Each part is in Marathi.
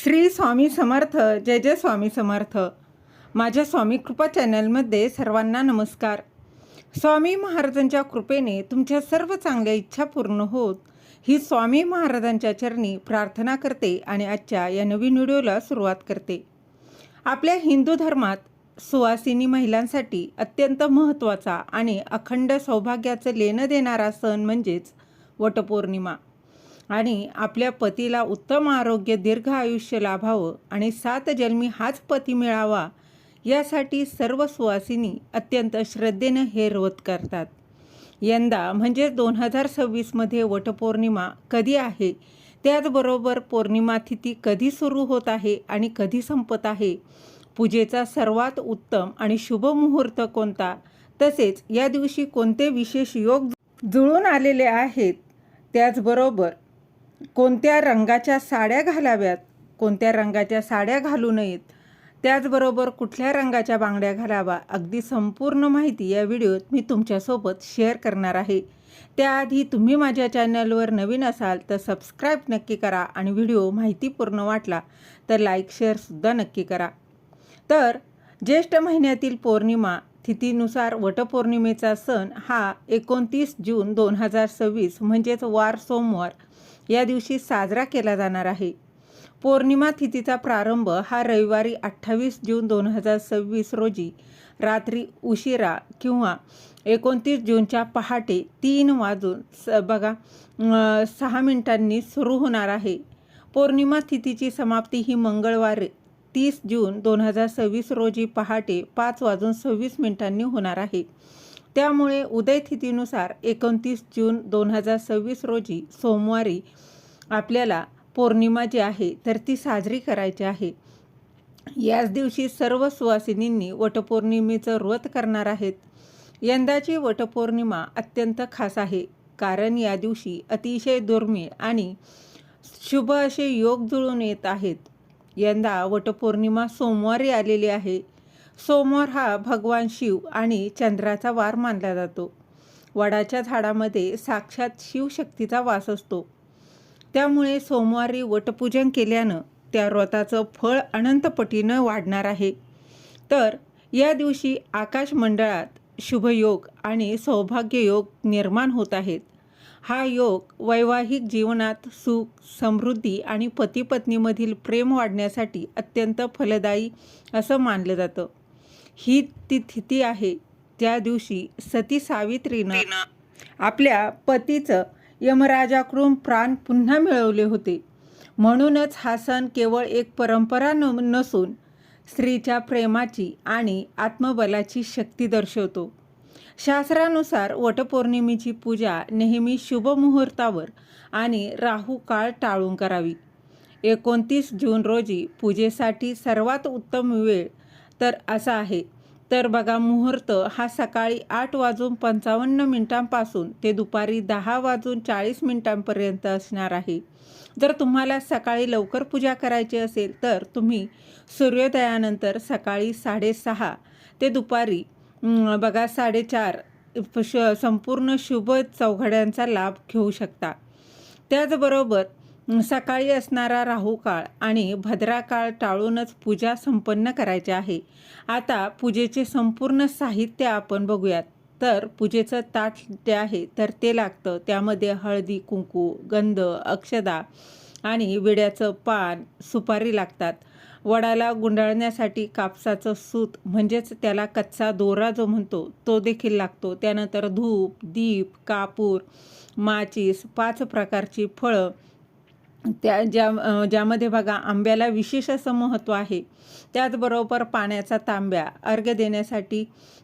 श्री स्वामी समर्थ. जय जय स्वामी समर्थ. माझ्या स्वामी कृपा चॅनलमध्ये सर्वांना नमस्कार. स्वामी महाराजांच्या कृपेने तुमच्या सर्व चांगल्या इच्छा पूर्ण होत ही स्वामी महाराजांच्या चरणी प्रार्थना करते आणि आजच्या या नवीन व्हिडिओला सुरुवात करते. आपल्या हिंदू धर्मात सुवासिनी महिलांसाठी अत्यंत महत्त्वाचा आणि अखंड सौभाग्याचं लेणं देणारा सण म्हणजेच वटपौर्णिमा. आणि आपल्या पतीला उत्तम आरोग्य, दीर्घ आयुष्य लाभावं आणि 7 जन्मी हाच पती मिळावा यासाठी सर्व सुवासिनी अत्यंत श्रद्धेनं हे व्रत करतात. यंदा म्हणजे 2026मध्ये वटपौर्णिमा कधी आहे, त्याचबरोबर पौर्णिमा तिथी कधी सुरू होत आहे आणि कधी संपत आहे, पूजेचा सर्वात उत्तम आणि शुभ मुहूर्त कोणता, तसेच या दिवशी कोणते विशेष योग जुळून आलेले आहेत, त्याचबरोबर कोणत्या रंगाच्या साड्या घालाव्यात, कोणत्या रंगाच्या साड्या घालू नयेत, त्याचबरोबर कुठल्या रंगाच्या बांगड्या घालावा, अगदी संपूर्ण माहिती या व्हिडिओत मी तुमच्यासोबत शेअर करणार आहे. त्याआधी तुम्ही माझ्या चॅनलवर नवीन असाल तर सबस्क्राईब नक्की करा आणि व्हिडिओ माहितीपूर्ण वाटला तर लाईक शेअरसुद्धा नक्की करा. तर ज्येष्ठ महिन्यातील पौर्णिमा तिथीनुसार वटपौर्णिमेचा सण हा 29 जून 2026 म्हणजेच वार सोमवार या दिवशी साजरा केला जाणार आहे. पौर्णिमा तिथीचा प्रारंभ हा रविवारी 28 जून 2026 रोजी रात्री उशिरा किंवा 29 जूनच्या पहाटे 3 वाजून 6 मिनिटांनी सुरू होणार आहे. पौर्णिमा तिथीची समाप्ती ही मंगळवारी 30 जून 2026 रोजी पहाटे 5 वाजून 26 मिनिटांनी होणार आहे. त्यामुळे उदय तिथीनुसार 29 जून 2026 रोजी सोमवारी आपल्याला पौर्णिमा जी आहे तर ती साजरी करायची आहे. याच दिवशी सर्व सुवासिनींनी वटपौर्णिमेचं व्रत करणार आहेत. यंदाची वटपौर्णिमा अत्यंत खास आहे, कारण या दिवशी अतिशय दुर्मिळ आणि शुभ असे योग जुळून येत आहेत. यंदा वटपौर्णिमा सोमवारी आलेली आहे. सोमवार हा भगवान शिव आणि चंद्राचा वार मानला जातो. वडाच्या झाडामध्ये साक्षात शिवशक्तीचा वास असतो. त्यामुळे सोमवारी वटपूजन केल्यानं त्या व्रताचं फळ अनंत पटीनं वाढणार आहे. तर या दिवशी आकाशमंडळात शुभयोग आणि सौभाग्ययोग निर्माण होत आहेत. हा योग वैवाहिक जीवनात सुख, समृद्धी आणि पती-पत्नीमधील प्रेम वाढण्यासाठी अत्यंत फलदायी असं मानलं जातं. ही ती तिथी आहे त्या दिवशी सती सावित्रीनं आपल्या पतीचं यमराजाकडून प्राण पुन्हा मिळवले होते. म्हणूनच हा सण केवळ एक परंपरा नसून स्त्रीच्या प्रेमाची आणि आत्मबलाची शक्ती दर्शवतो. शास्त्रानुसार वटपौर्णिमेची पूजा नेहमी शुभ मुहूर्तावर आणि राहू काळ टाळून करावी. 29 जून रोजी पूजेसाठी सर्वात उत्तम वेळ तर असा आहे. तर बघा, मुहूर्त हा सकाळी 8 वाजून 55 मिनिटांपासून ते दुपारी 10 वाजून 40 मिनिटांपर्यंत असणार आहे. जर तुम्हाला सकाळी लवकर पूजा करायची असेल तर तुम्ही सूर्योदयानंतर सकाळी 6:30 ते दुपारी 4:30 संपूर्ण शुभ चौघड्यांचा लाभ घेऊ शकता. त्याचबरोबर सकाळी असणारा राहू काळ आणि भद्रा काळ टाळूनच पूजा संपन्न करायची आहे. आता पूजेचे संपूर्ण साहित्य आपण बघूयात. तर पूजेचं ताट जे आहे तर ते लागतं. त्यामध्ये हळदी, कुंकू, गंध, अक्षदा आणि विड्याचं पान, सुपारी लागतात. वडाला गुंडाळण्यासाठी कापसाचं सूत म्हणजेच त्याला कच्चा दोरा जो म्हणतो तो देखील लागतो. त्यानंतर धूप, दीप, कापूर, माचीस, 5 प्रकारची फळं, ज्यामध्ये बघा आंब्याला विशेष असं महत्त्व आहे. त्याचबरोबर पाण्याचा तांब्या अर्घ्य देण्यासाठी,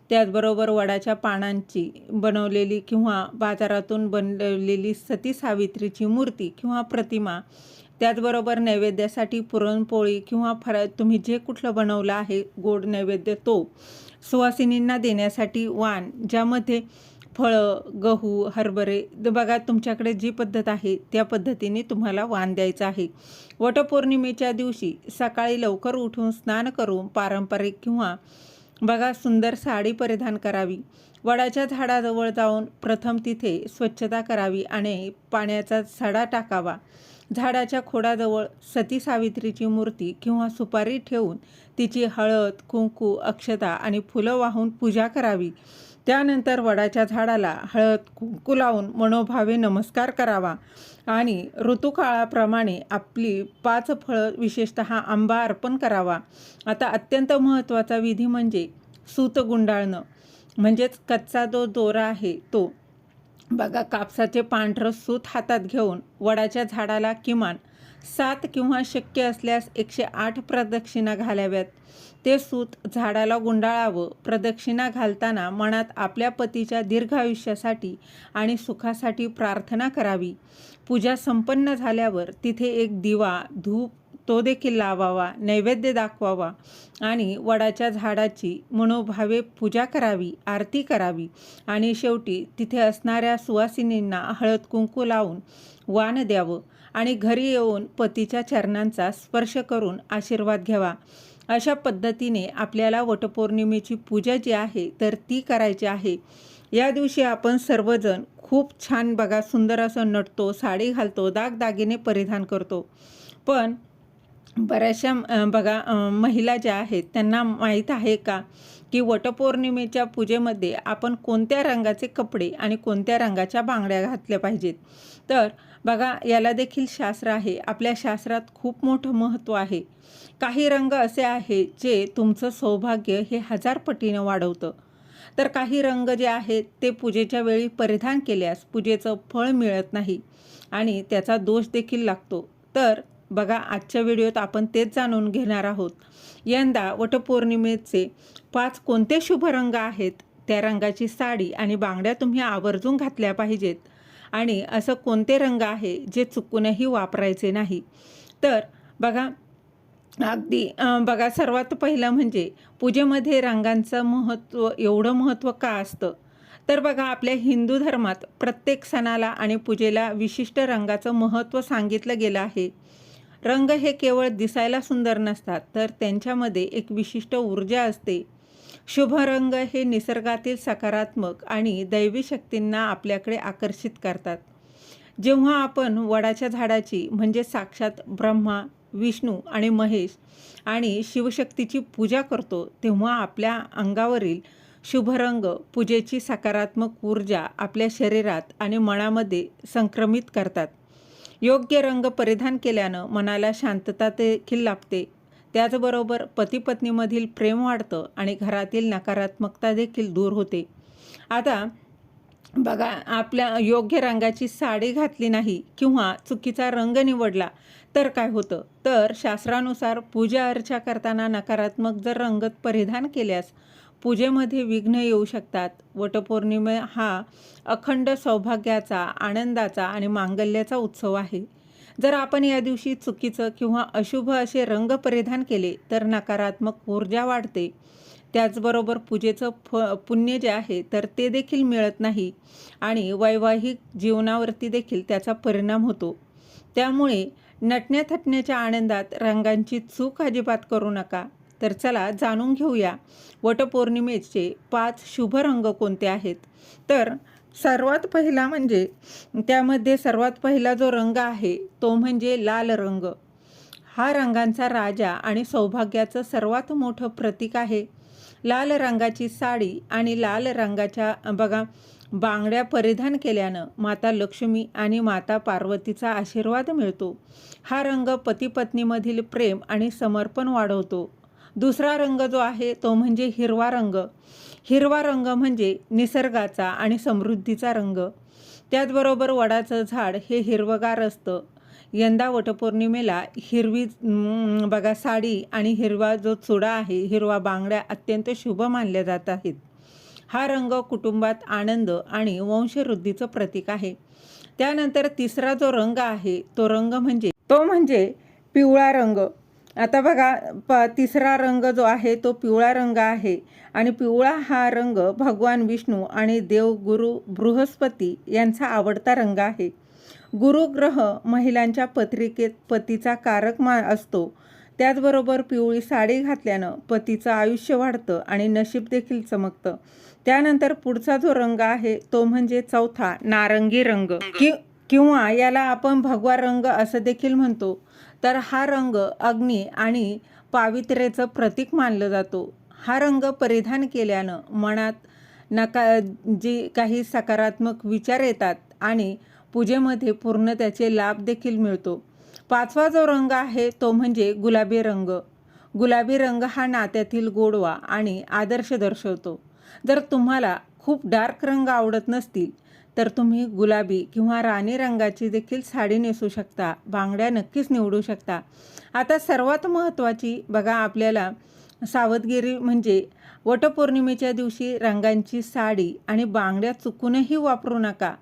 त्याचबरोबर वडाच्या पानांची बनवलेली किंवा बाजारातून बनवलेली सती सावित्रीची मूर्ती किंवा प्रतिमा, त्याचबरोबर नैवेद्यासाठी पुरणपोळी किंवा तुम्ही जे कुठलं बनवलं आहे गोड नैवेद्य तो, सुवासिनींना देण्यासाठी वाण ज्यामध्ये फळं, गहू, हरभरे, बघा तुमच्याकडे जी पद्धत आहे त्या पद्धतीने तुम्हाला वाण द्यायचं आहे. वटपौर्णिमेच्या दिवशी सकाळी लवकर उठून स्नान करून पारंपरिक किंवा बघा सुंदर साडी परिधान करावी. वडाच्या झाडाजवळ जाऊन प्रथम तिथे स्वच्छता करावी आणि पाण्याचा सडा टाकावा. झाडाच्या खोडाजवळ सती सावित्रीची मूर्ती किंवा सुपारी ठेवून तिची हळद, कुंकू, अक्षता आणि फुलं वाहून पूजा करावी. त्यानंतर वडाच्या झाडाला हळद, कुंकू लावून मनोभावे नमस्कार करावा आणि ऋतुकाळाप्रमाणे आपली 5 फळं विशेषतः आंबा अर्पण करावा. आता अत्यंत महत्त्वाचा विधी म्हणजे सूत गुंडाळणं, म्हणजेच कच्चा जो दोरा आहे तो. बघा, कापसाचे पांढरं सूत हातात घेऊन वडाच्या झाडाला किमान 7 किंवा शक्य असल्यास 108 प्रदक्षिणा घालाव्यात. ते सूत झाडाला गुंडाळावं. प्रदक्षिणा घालताना मनात आपल्या पतीच्या दीर्घ आयुष्यासाठी आणि सुखासाठी प्रार्थना करावी. पूजा संपन्न झाल्यावर तिथे एक दिवा, धूप तो देखील लावावा, नैवेद्य दाखवावा आणि वडाच्या झाडाची मनोभावे पूजा करावी, आरती करावी आणि शेवटी तिथे असणाऱ्या सुवासिनींना हळद कुंकू लावून वाण द्यावं आणि घरी येऊन पतीच्या चरणांचा स्पर्श करून आशीर्वाद घ्यावा. अशा पद्धतीने आपल्याला वटपौर्णिमेची पूजा जी आहे तर ती करायची आहे. या दिवशी आपण सर्वजण खूप छान बघा सुंदर असं नटतो, साडी घालतो, दागदागिने परिधान करतो. पण बऱ्याचशा बघा महिला ज्या आहेत त्यांना माहीत आहे का की वटपौर्णिमेच्या पूजेमध्ये आपण कोणत्या रंगाचे कपडे आणि कोणत्या रंगाच्या बांगड्या घातल्या पाहिजेत? तर बघा, याला देखील शास्त्र आहे. आपल्या शास्त्रात खूप मोठं महत्त्व आहे. काही रंग असे आहेत जे तुमचं सौभाग्य हे 1000 पटीनं वाढवतं. तर काही रंग जे आहेत ते पूजेच्या वेळी परिधान केल्यास पूजेचं फळ मिळत नाही आणि त्याचा दोष देखील लागतो. तर बघा, आजच्या व्हिडिओत आपण तेच जाणून घेणार आहोत. यंदा वटपौर्णिमेचे 5 कोणते शुभ रंग आहेत, त्या रंगाची साडी आणि बांगड्या तुम्ही आवर्जून घातल्या पाहिजेत आणि असं कोणते रंग आहे जे चुकूनही वापरायचे नाही. तर बघा, अगदी बघा, सर्वात पहिलं म्हणजे पूजेमध्ये रंगांचं महत्त्व एवढं महत्त्व का असतं? तर बघा, आपल्या हिंदू धर्मात प्रत्येक सणाला आणि पूजेला विशिष्ट रंगाचं महत्त्व सांगितलं गेलं आहे. रंग हे केवळ दिसायला सुंदर नसतात, तर त्यांच्यामध्ये एक विशिष्ट ऊर्जा असते. शुभ रंग हे निसर्गातील सकारात्मक आणि दैवी शक्तींना आपल्याकडे आकर्षित करतात. जेव्हा आपण वडाच्या झाडाची म्हणजे साक्षात ब्रह्मा, विष्णू आणि महेश आणि शिवशक्तीची पूजा करतो, तेव्हा आपल्या अंगावरील शुभ रंग पूजेची सकारात्मक ऊर्जा आपल्या शरीरात आणि मनामध्ये संक्रमित करतात. योग्य रंग परिधान केल्यानं मनाला शांतता देखील लाभते. त्याचबरोबर पती-पत्नीमधील प्रेम वाढतं आणि घरातील नकारात्मकता देखील दूर होते. आता बघा, आपल्या योग्य रंगाची साडी घातली नाही किंवा चुकीचा रंग निवडला तर काय होतं? तर शास्त्रानुसार पूजा अर्चा करताना नकारात्मक जर रंग परिधान केल्यास पूजेमध्ये विघ्न येऊ शकतात. वटपौर्णिमा हा अखंड सौभाग्याचा, आनंदाचा आणि मांगल्याचा उत्सव आहे. जर आपण या दिवशी चुकीचं किंवा अशुभ असे रंग परिधान केले तर नकारात्मक ऊर्जा वाढते. त्याचबरोबर पूजेचं पुण्य जे आहे तर ते देखील मिळत नाही आणि वैवाहिक जीवनावरती देखील त्याचा परिणाम होतो. त्यामुळे नटण्या थटण्याच्या आनंदात रंगांची चूक अजिबात करू नका. तर चला जाणून घेऊया वटपौर्णिमेचे 5 शुभ रंग कोणते आहेत. तर सर्वात पहिला म्हणजे त्यामध्ये सर्वात पहिला जो रंग आहे तो म्हणजे लाल रंग. हा रंगांचा राजा आणि सौभाग्याचं सर्वात मोठं प्रतीक आहे. लाल रंगाची साडी आणि लाल रंगाच्या बघा बांगड्या परिधान केल्यानं माता लक्ष्मी आणि माता पार्वतीचा आशीर्वाद मिळतो. हा रंग पती-पत्नीमधील प्रेम आणि समर्पण वाढवतो. दुसरा रंग जो आहे तो म्हणजे हिरवा रंग. हिरवा रंग म्हणजे निसर्गाचा आणि समृद्धीचा रंग. त्याचबरोबर वडाचं झाड हे हिरवगार असतं. यंदा वटपौर्णिमेला हिरवी बघा साडी आणि हिरवा जो चुडा आहे, हिरवा बांगड्या अत्यंत शुभ मानल्या जात आहेत. हा रंग कुटुंबात आनंद आणि वंशवृद्धीचं प्रतीक आहे. त्यानंतर तिसरा जो रंग आहे तो म्हणजे पिवळा रंग. आता बघा, तिसरा रंग जो आहे तो पिवळा रंग आहे आणि पिवळा हा रंग भगवान विष्णू आणि देवगुरु बृहस्पती यांचा आवडता रंग आहे. गुरुग्रह महिलांच्या पत्रिकेत पतीचा कारक असतो. त्याचबरोबर पिवळी साडी घातल्यानं पतीचं आयुष्य वाढतं आणि नशीब देखील चमकतं. त्यानंतर पुढचा जो रंग आहे तो म्हणजे चौथा नारंगी रंग किंवा याला आपण भगवा रंग असं देखील म्हणतो. तर हा रंग अग्नी आणि पावित्र्याचं प्रतीक मानलं जातो. हा रंग परिधान केल्यानं मनात जे काही सकारात्मक विचार येतात आणि पूजेमध्ये पूर्ण त्याचे लाभ देखील मिळतो. 5वा जो रंग आहे तो म्हणजे गुलाबी रंग. गुलाबी रंग हा नात्यातील गोडवा आणि आदर्श दर्शवतो. जर तुम्हाला खूप डार्क रंग आवडत नसतील तर तुम्ही गुलाबी किंवा राणी रंगाची देखील साडी नेसू शकता. बांगड्या नक्कीच निवडू शकता. आता सर्वात महत्त्वाची बघा आपल्याला सावधगिरी म्हणजे वटपौर्णिमेच्या दिवशी रंगांची साडी आणि बांगड्या चुकूनही वापरू नका.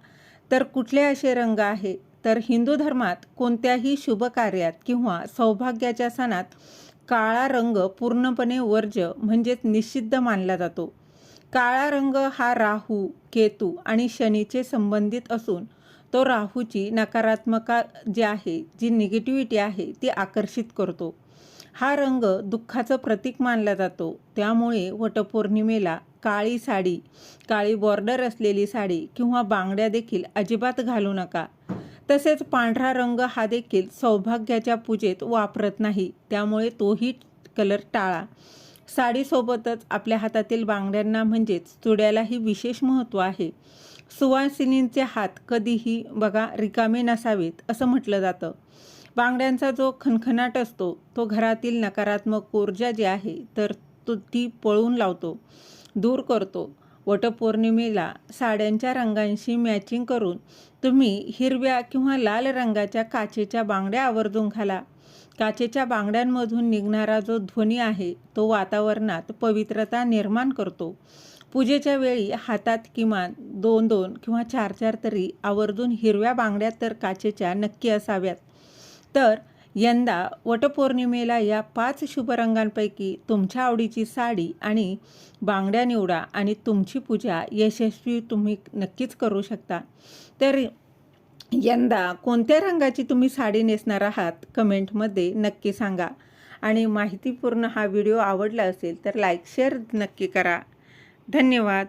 तर कुठले असे रंग आहे तर हिंदू धर्मात कोणत्याही शुभ कार्यात किंवा सौभाग्याच्या सणात काळा रंग पूर्णपणे वर्ज्य म्हणजेच निषिद्ध मानला जातो. काळा रंग हा राहू, केतू आणि शनीचे संबंधित असून तो राहूची नकारात्मकता जी आहे, जी निगेटिव्हिटी आहे ती आकर्षित करतो. हा रंग दुःखाचं प्रतीक मानला जातो. त्यामुळे वटपौर्णिमेला काळी साडी, काळी बॉर्डर असलेली साडी किंवा बांगड्या देखील अजिबात घालू नका. तसेच पांढरा रंग हा देखील सौभाग्याच्या पूजेत वापरत नाही, त्यामुळे तोही कलर टाळा. साडीसोबतच आपल्या हातातील बांगड्यांना म्हणजेच चुड्यालाही विशेष महत्त्व आहे. सुवासिनींचे हात कधीही बघा रिकामे नसावेत असं म्हटलं जातं. बांगड्यांचा जो खणखणाट असतो तो घरातील नकारात्मक ऊर्जा जी आहे तर ती पळून लावतो, दूर करतो. वटपौर्णिमेला साड्यांच्या रंगांशी मॅचिंग करून तुम्ही हिरव्या किंवा लाल रंगाच्या काचेच्या बांगड्या आवर्जून घाला. काचेच्या बांगड्यांमधून निघणारा जो ध्वनी आहे तो वातावरणात पवित्रता निर्माण करतो. पूजेच्या वेळी हातात किमान 2-2 किंवा 4-4 तरी आवर्जून हिरव्या बांगड्या तर काचेच्या नक्की असाव्यात. तर यंदा वटपौर्णिमेला या 5 शुभ रंगांपैकी तुमच्या आवडीची साडी आणि बांगड्या निवडा आणि तुमची पूजा यशस्वी तुम्ही नक्कीच करू शकता. तर यंदा कोणत्या रंगाची तुम्ही साडी नेसणार आहात कमेंटमध्ये नक्की सांगा. आणि माहितीपूर्ण हा व्हिडिओ आवडला असेल तर लाईक शेअर नक्की करा. धन्यवाद.